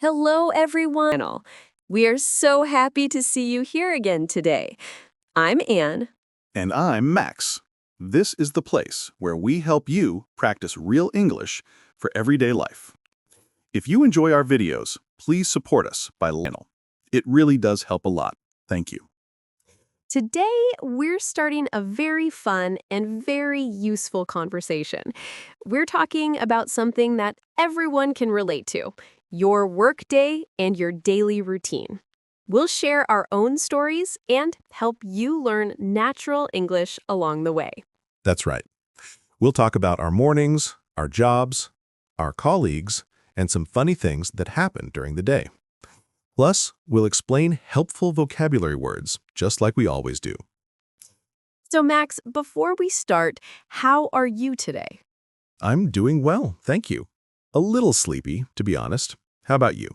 Hello, everyone. We are so happy to see you here again today. I'm Anne. And I'm Max. This is the place where we help you practice real English for everyday life. If you enjoy our videos, please support us by liking. It really does help a lot. Thank you. Today, we're starting a very fun and very useful conversation. We're talking about something that everyone can relate to, your workday and your daily routine. We'll share our own stories and help you learn natural English along the way. That's right. We'll talk about our mornings, our jobs, our colleagues, and some funny things that happen during the day. Plus, we'll explain helpful vocabulary words, just like we always do. So, Max, before we start, how are you today? I'm doing well, thank you. A little sleepy, to be honest. How about you?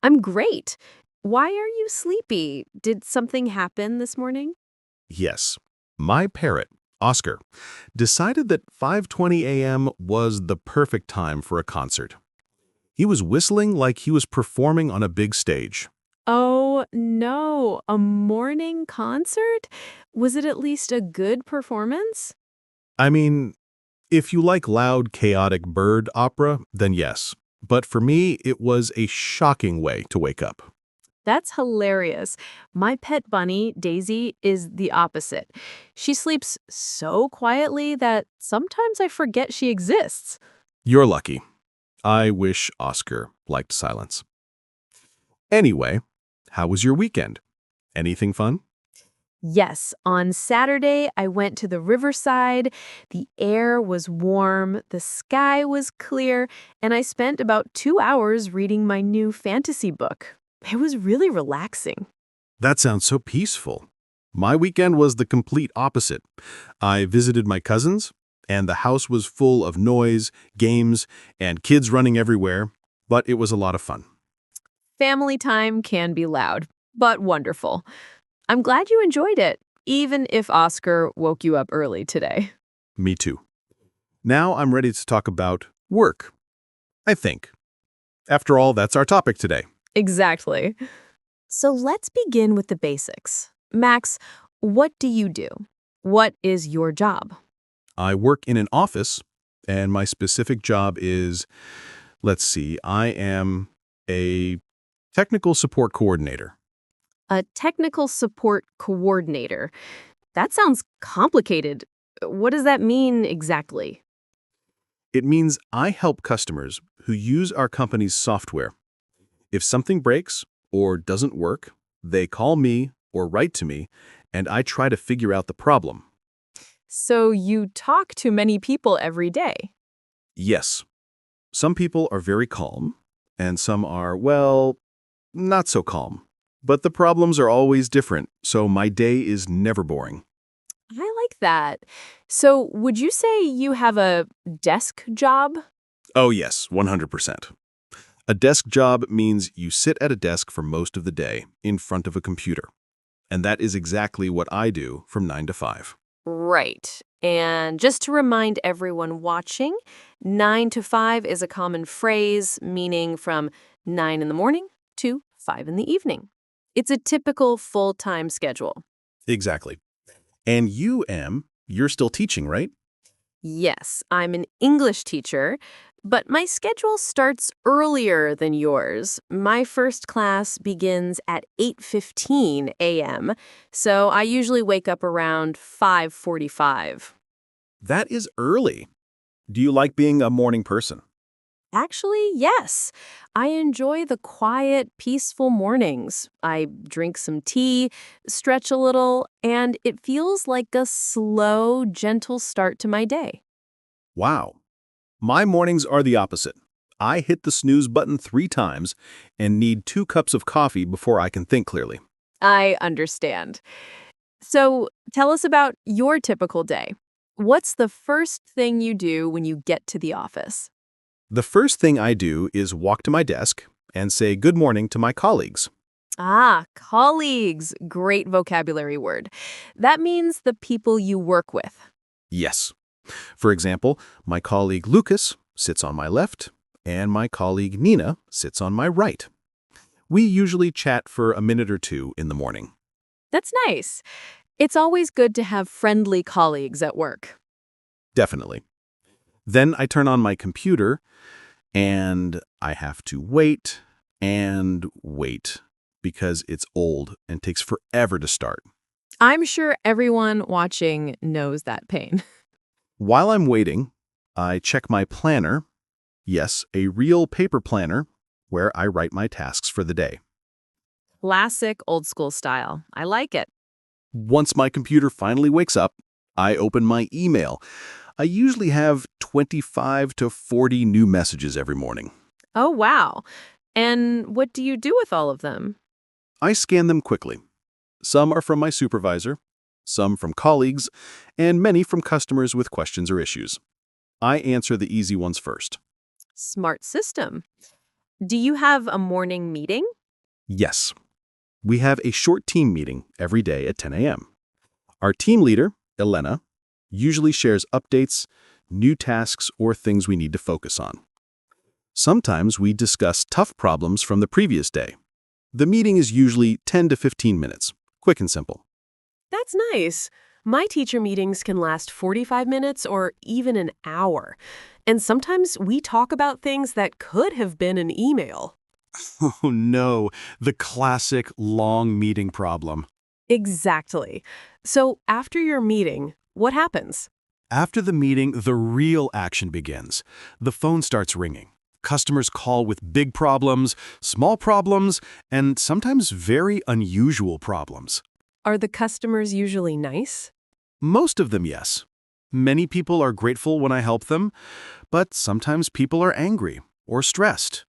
I'm great. Why are you sleepy? Did something happen this morning? Yes. My parrot, Oscar, decided that 5:20 a.m. was the perfect time for a concert. He was whistling like he was performing on a big stage. Oh, no. A morning concert? Was it at least a good performance? I mean, if you like loud, chaotic bird opera, then yes. But for me, it was a shocking way to wake up. That's hilarious. My pet bunny, Daisy, is the opposite. She sleeps so quietly that sometimes I forget she exists. You're lucky. I wish Oscar liked silence. Anyway, how was your weekend? Anything fun? Yes, on Saturday, I went to the riverside. The air was warm, the sky was clear, and I spent about 2 hours reading my new fantasy book. It was really relaxing. That sounds so peaceful. My weekend was the complete opposite. I visited my cousins, and the house was full of noise, games, and kids running everywhere, but it was a lot of fun. Family time can be loud, but wonderful. I'm glad you enjoyed it, even if Oscar woke you up early today. Me too. Now I'm ready to talk about work, I think. After all, that's our topic today. Exactly. So let's begin with the basics. Max, what do you do? What is your job? I work in an office, and my specific job is, let's see, I am a technical support coordinator. A technical support coordinator. That sounds complicated. What does that mean exactly? It means I help customers who use our company's software. If something breaks or doesn't work, they call me or write to me, and I try to figure out the problem. So you talk to many people every day. Yes, some people are very calm, and some are, well, not so calm. But the problems are always different, so my day is never boring. I like that. So would you say you have a desk job? Oh yes, 100%. A desk job means you sit at a desk for most of the day in front of a computer. And that is exactly what I do from 9 to 5. Right. And just to remind everyone watching, 9 to 5 is a common phrase meaning from 9 in the morning to 5 in the evening. It's a typical full-time schedule. Exactly. And you, Em, you're still teaching, right? Yes, I'm an English teacher, but my schedule starts earlier than yours. My first class begins at 8:15 a.m., so I usually wake up around 5:45. That is early. Do you like being a morning person? Actually, yes. I enjoy the quiet, peaceful mornings. I drink some tea, stretch a little, and it feels like a slow, gentle start to my day. Wow. My mornings are the opposite. I hit the snooze button 3 times and need 2 cups of coffee before I can think clearly. I understand. So tell us about your typical day. What's the first thing you do when you get to the office? The first thing I do is walk to my desk and say good morning to my colleagues. Ah, colleagues. Great vocabulary word. That means the people you work with. Yes. For example, my colleague Lucas sits on my left, and my colleague Nina sits on my right. We usually chat for a minute or two in the morning. That's nice. It's always good to have friendly colleagues at work. Definitely. Then I turn on my computer, and I have to wait and wait because it's old and takes forever to start. I'm sure everyone watching knows that pain. While I'm waiting, I check my planner. Yes, a real paper planner where I write my tasks for the day. Classic old school style. I like it. Once my computer finally wakes up, I open my email. I usually have 25 to 40 new messages every morning. Oh, wow. And what do you do with all of them? I scan them quickly. Some are from my supervisor, some from colleagues, and many from customers with questions or issues. I answer the easy ones first. Smart system. Do you have a morning meeting? Yes. We have a short team meeting every day at 10 a.m. Our team leader, Elena, usually shares updates, new tasks, or things we need to focus on. Sometimes we discuss tough problems from the previous day. The meeting is usually 10 to 15 minutes, quick and simple. That's nice. My teacher meetings can last 45 minutes or even an hour. And sometimes we talk about things that could have been an email. Oh no, the classic long meeting problem. Exactly. So after your meeting, what happens? After the meeting, the real action begins. The phone starts ringing. Customers call with big problems, small problems, and sometimes very unusual problems. Are the customers usually nice? Most of them, yes. Many people are grateful when I help them, but sometimes people are angry or stressed,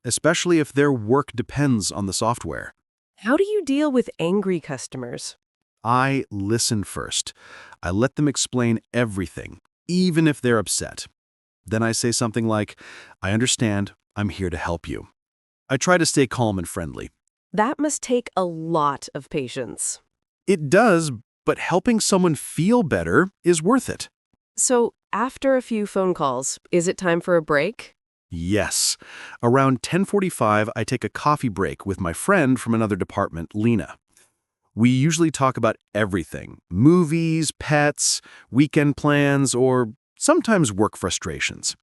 especially if their work depends on the software. How do you deal with angry customers? I listen first. I let them explain everything, even if they're upset. Then I say something like, "I understand, I'm here to help you." I try to stay calm and friendly. That must take a lot of patience. It does, but helping someone feel better is worth it. So after a few phone calls, is it time for a break? Yes. Around 10:45, I take a coffee break with my friend from another department, Lena. We usually talk about everything: movies, pets, weekend plans, or sometimes work frustrations.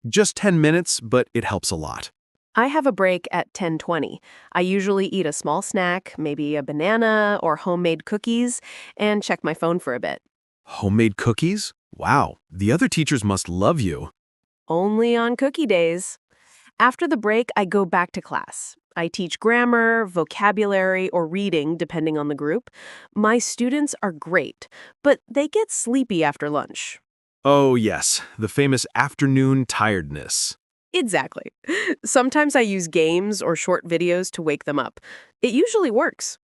Just 10 minutes, but it helps a lot. I have a break at 10:20. I usually eat a small snack, maybe a banana or homemade cookies, and check my phone for a bit. Homemade cookies? Wow, the other teachers must love you. Only on cookie days. After the break, I go back to class. I teach grammar, vocabulary, or reading, depending on the group. My students are great, but they get sleepy after lunch. Oh yes, the famous afternoon tiredness. Exactly. Sometimes I use games or short videos to wake them up. It usually works.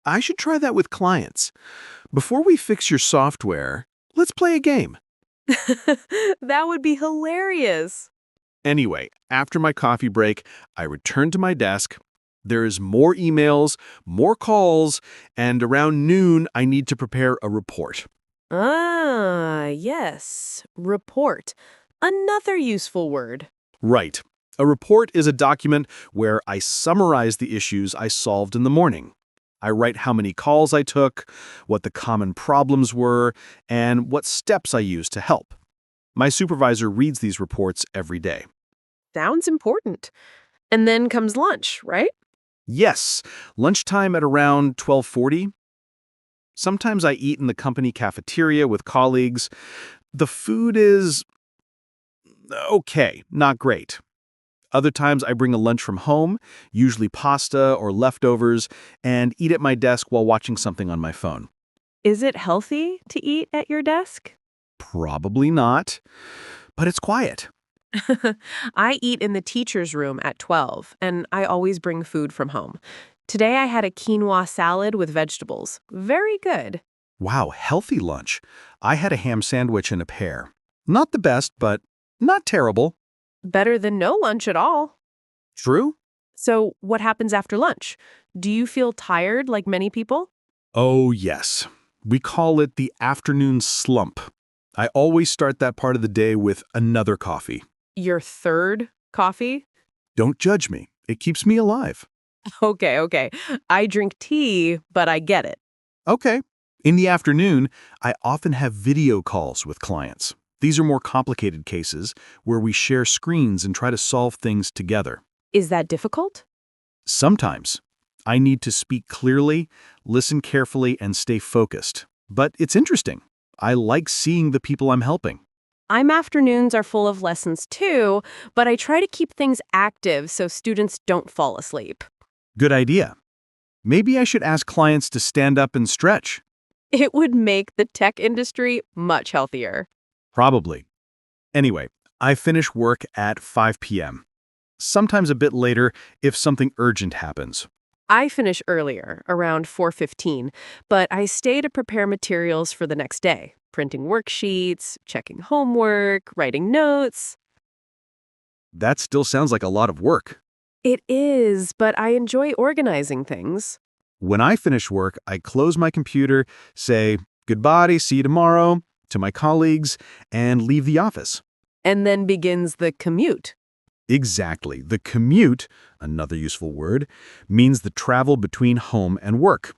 I should try that with clients. Before we fix your software, let's play a game. That would be hilarious. Anyway, after my coffee break, I return to my desk. There is more emails, more calls, and around noon, I need to prepare a report. Ah, yes. Report. Another useful word. Right. A report is a document where I summarize the issues I solved in the morning. I write how many calls I took, what the common problems were, and what steps I used to help. My supervisor reads these reports every day. Sounds important. And then comes lunch, right? Yes, lunchtime at around 12:40. Sometimes I eat in the company cafeteria with colleagues. The food is okay, not great. Other times I bring a lunch from home, usually pasta or leftovers, and eat at my desk while watching something on my phone. Is it healthy to eat at your desk? Probably not, but it's quiet. I eat in the teacher's room at 12, and I always bring food from home. Today I had a quinoa salad with vegetables. Very good. Wow, healthy lunch. I had a ham sandwich and a pear. Not the best, but not terrible. Better than no lunch at all. True? So, what happens after lunch? Do you feel tired like many people? Oh, yes. We call it the afternoon slump. I always start that part of the day with another coffee. Your third coffee? Don't judge me. It keeps me alive. Okay. I drink tea, but I get it. Okay. In the afternoon, I often have video calls with clients. These are more complicated cases where we share screens and try to solve things together. Is that difficult? Sometimes I need to speak clearly, listen carefully, and stay focused. But it's interesting. I like seeing the people I'm helping. I'm afternoons are full of lessons too, but I try to keep things active so students don't fall asleep. Good idea. Maybe I should ask clients to stand up and stretch. It would make the tech industry much healthier. Probably. Anyway, I finish work at 5 p.m. Sometimes a bit later if something urgent happens. I finish earlier, around 4:15, but I stay to prepare materials for the next day, printing worksheets, checking homework, writing notes. That still sounds like a lot of work. It is, but I enjoy organizing things. When I finish work, I close my computer, say goodbye, see you tomorrow, to my colleagues, and leave the office. And then begins the commute. Exactly. The commute, another useful word, means the travel between home and work.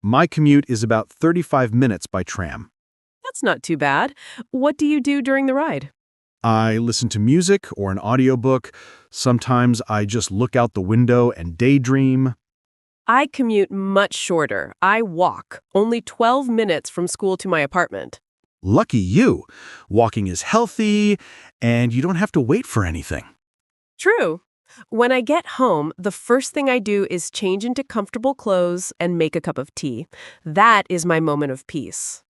My commute is about 35 minutes by tram. That's not too bad. What do you do during the ride? I listen to music or an audiobook. Sometimes I just look out the window and daydream. I commute much shorter. I walk, only 12 minutes from school to my apartment. Lucky you. Walking is healthy, and you don't have to wait for anything. True. When I get home, the first thing I do is change into comfortable clothes and make a cup of tea. That is my moment of peace.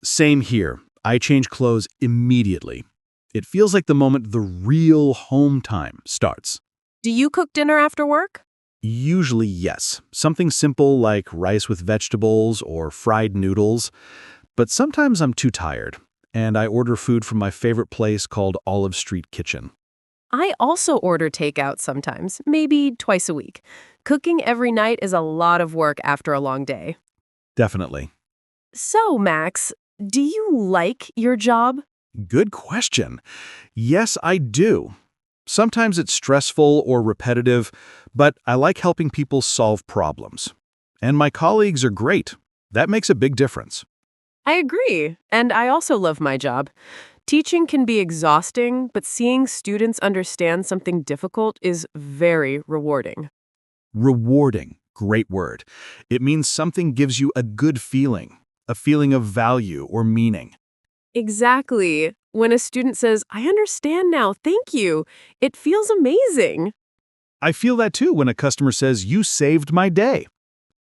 Same here. I change clothes immediately. It feels like the moment the real home time starts. Do you cook dinner after work? Usually, yes. Something simple like rice with vegetables or fried noodles. But sometimes I'm too tired, and I order food from my favorite place called Olive Street Kitchen. I also order takeout sometimes, maybe twice a week. Cooking every night is a lot of work after a long day. Definitely. So, Max, do you like your job? Good question. Yes, I do. Sometimes it's stressful or repetitive, but I like helping people solve problems. And my colleagues are great. That makes a big difference. I agree, and I also love my job. Teaching can be exhausting, but seeing students understand something difficult is very rewarding. Rewarding. Great word. It means something gives you a good feeling, a feeling of value or meaning. Exactly. When a student says, "I understand now, thank you," it feels amazing. I feel that too when a customer says, "You saved my day."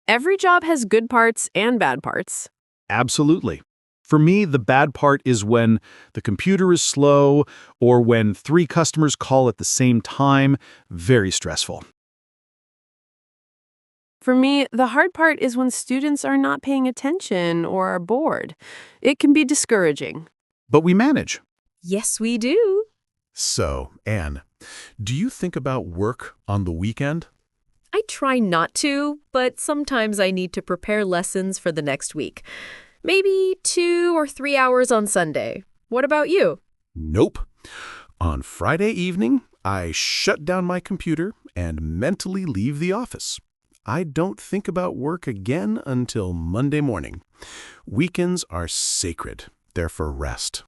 Every job has good parts and bad parts. Absolutely. For me, the bad part is when the computer is slow or when 3 customers call at the same time. Very stressful. For me, the hard part is when students are not paying attention or are bored. It can be discouraging. But we manage. Yes, we do. So, Anne, do you think about work on the weekend? I try not to, but sometimes I need to prepare lessons for the next week. Maybe 2 or 3 hours on Sunday. What about you? Nope. On Friday evening, I shut down my computer and mentally leave the office. I don't think about work again until Monday morning. Weekends are sacred. They're for rest.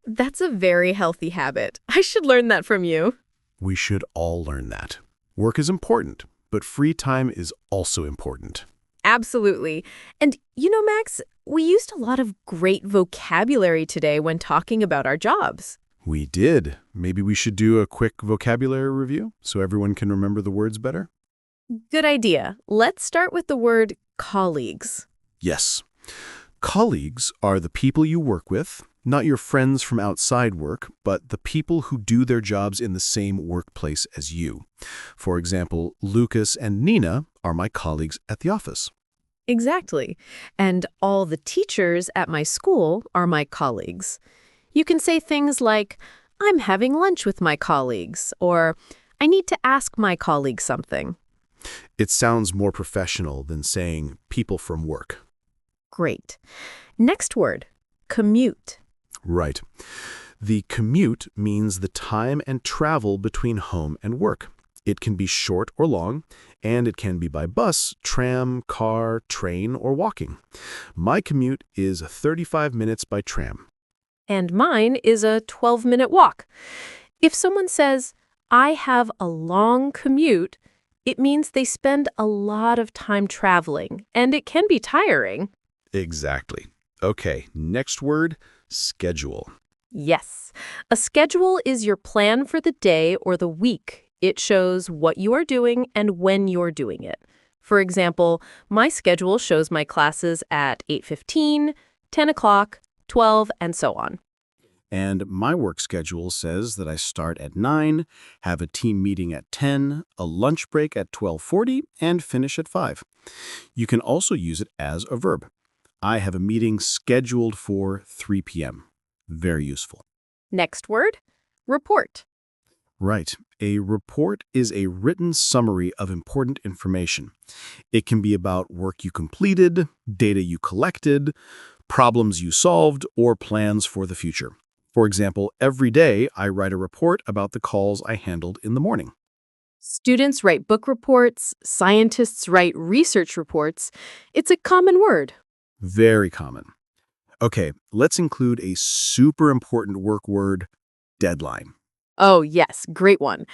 That's a very healthy habit. I should learn that from you. We should all learn that. Work is important, but free time is also important. Absolutely. And Max, we used a lot of great vocabulary today when talking about our jobs. We did. Maybe we should do a quick vocabulary review so everyone can remember the words better? Good idea. Let's start with the word colleagues. Yes. Colleagues are the people you work with, not your friends from outside work, but the people who do their jobs in the same workplace as you. For example, Lucas and Nina are my colleagues at the office. Exactly. And all the teachers at my school are my colleagues. You can say things like, "I'm having lunch with my colleagues," or "I need to ask my colleague something." It sounds more professional than saying people from work. Great. Next word, commute. Right. The commute means the time and travel between home and work. It can be short or long, and it can be by bus, tram, car, train, or walking. My commute is 35 minutes by tram. And mine is a 12-minute walk. If someone says, I have a long commute, it means they spend a lot of time traveling, and it can be tiring. Exactly. Okay, next word, schedule. Yes. A schedule is your plan for the day or the week. It shows what you are doing and when you're doing it. For example, my schedule shows my classes at 8:15, 10 o'clock, 12, and so on. And my work schedule says that I start at 9, have a team meeting at 10, a lunch break at 12:40, and finish at 5. You can also use it as a verb. I have a meeting scheduled for 3 p.m. Very useful. Next word, report. Right. A report is a written summary of important information. It can be about work you completed, data you collected, problems you solved, or plans for the future. For example, every day I write a report about the calls I handled in the morning. Students write book reports, scientists write research reports. It's a common word. Very common. Okay, let's include a super important work word, deadline. Oh, yes, great one.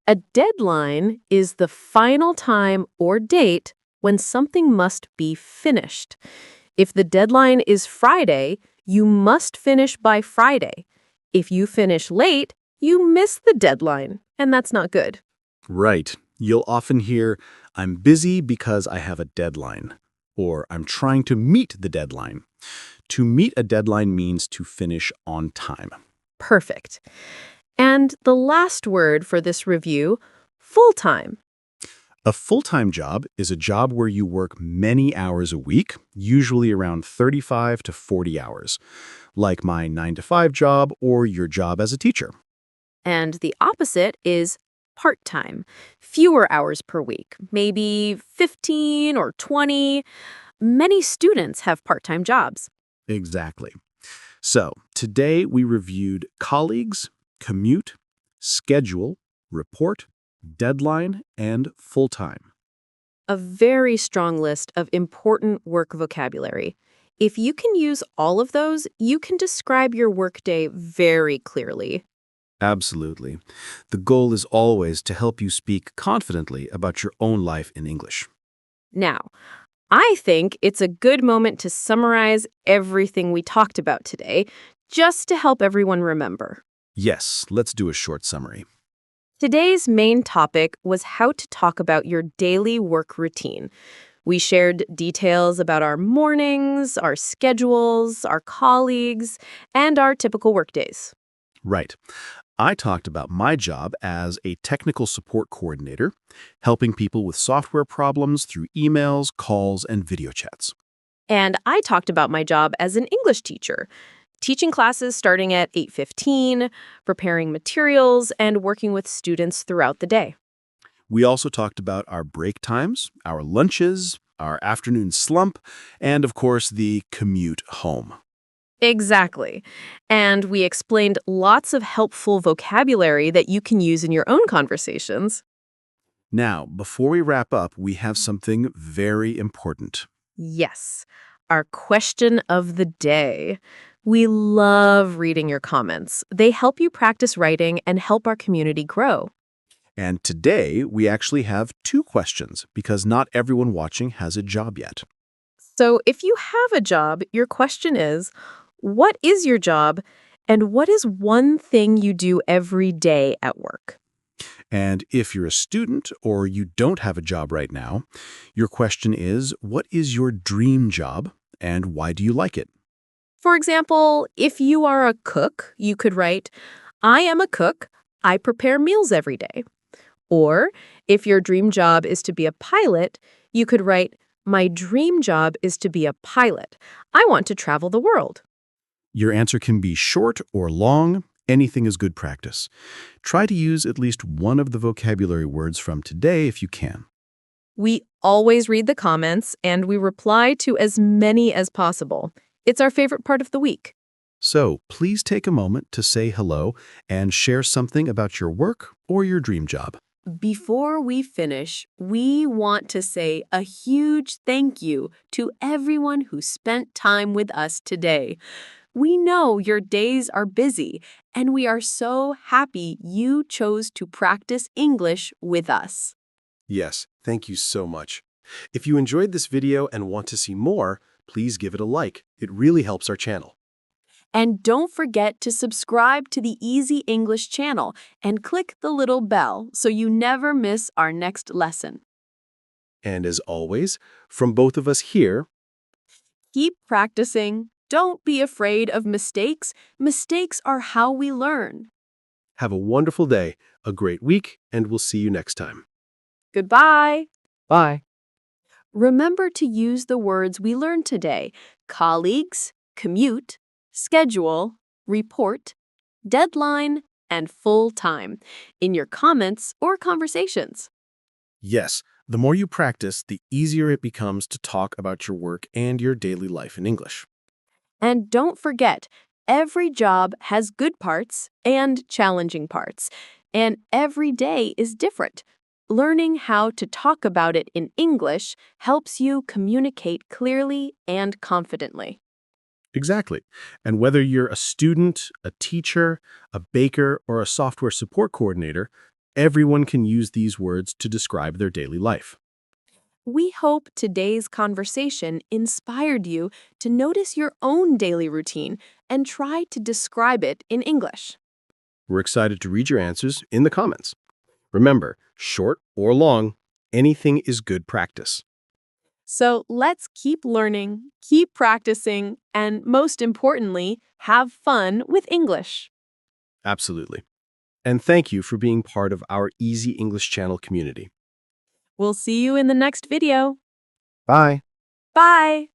A deadline is the final time or date when something must be finished. If the deadline is Friday, you must finish by Friday. If you finish late, you miss the deadline, and that's not good. Right. You'll often hear, I'm busy because I have a deadline, or I'm trying to meet the deadline. To meet a deadline means to finish on time. Perfect. And the last word for this review, full-time. A full-time job is a job where you work many hours a week, usually around 35 to 40 hours, like my 9-to-5 job or your job as a teacher. And the opposite is part-time, fewer hours per week, maybe 15 or 20. Many students have part-time jobs. Exactly. So, today we reviewed colleagues, commute, schedule, report, deadline, and full-time. A very strong list of important work vocabulary. If you can use all of those, you can describe your workday very clearly. Absolutely. The goal is always to help you speak confidently about your own life in English. Now, I think it's a good moment to summarize everything we talked about today, just to help everyone remember. Yes, let's do a short summary. Today's main topic was how to talk about your daily work routine. We shared details about our mornings, our schedules, our colleagues, and our typical workdays. Right. I talked about my job as a technical support coordinator, helping people with software problems through emails, calls, and video chats. And I talked about my job as an English teacher, teaching classes starting at 8:15, preparing materials, and working with students throughout the day. We also talked about our break times, our lunches, our afternoon slump, and of course, the commute home. Exactly. And we explained lots of helpful vocabulary that you can use in your own conversations. Now, before we wrap up, we have something very important. Yes, our question of the day. We love reading your comments. They help you practice writing and help our community grow. And today, we actually have 2 questions because not everyone watching has a job yet. So if you have a job, your question is, what is your job and what is one thing you do every day at work? And if you're a student or you don't have a job right now, your question is, what is your dream job and why do you like it? For example, if you are a cook, you could write, I am a cook. I prepare meals every day. Or if your dream job is to be a pilot, you could write, my dream job is to be a pilot. I want to travel the world. Your answer can be short or long. Anything is good practice. Try to use at least one of the vocabulary words from today if you can. We always read the comments and we reply to as many as possible. It's our favorite part of the week. So please take a moment to say hello and share something about your work or your dream job. Before we finish, we want to say a huge thank you to everyone who spent time with us today. We know your days are busy, and we are so happy you chose to practice English with us. Yes, thank you so much. If you enjoyed this video and want to see more, please give it a like. It really helps our channel. And don't forget to subscribe to the Easy English channel and click the little bell so you never miss our next lesson. And as always, from both of us here, Keep practicing. Don't be afraid of mistakes. Mistakes are how we learn. have a wonderful day, a great week, and we'll see you next time. Goodbye. Bye. Remember to use the words we learned today: colleagues, commute, schedule, report, deadline, and full time in your comments or conversations. Yes, the more you practice, the easier it becomes to talk about your work and your daily life in English. And don't forget, every job has good parts and challenging parts, and every day is different. Learning how to talk about it in English helps you communicate clearly and confidently. Exactly. And whether you're a student, a teacher, a baker, or a software support coordinator, everyone can use these words to describe their daily life. We hope today's conversation inspired you to notice your own daily routine and try to describe it in English. We're excited to read your answers in the comments. Remember, short or long, anything is good practice. So let's keep learning, keep practicing, and most importantly, have fun with English. Absolutely. And thank you for being part of our Easy English Channel community. We'll see you in the next video. Bye. Bye!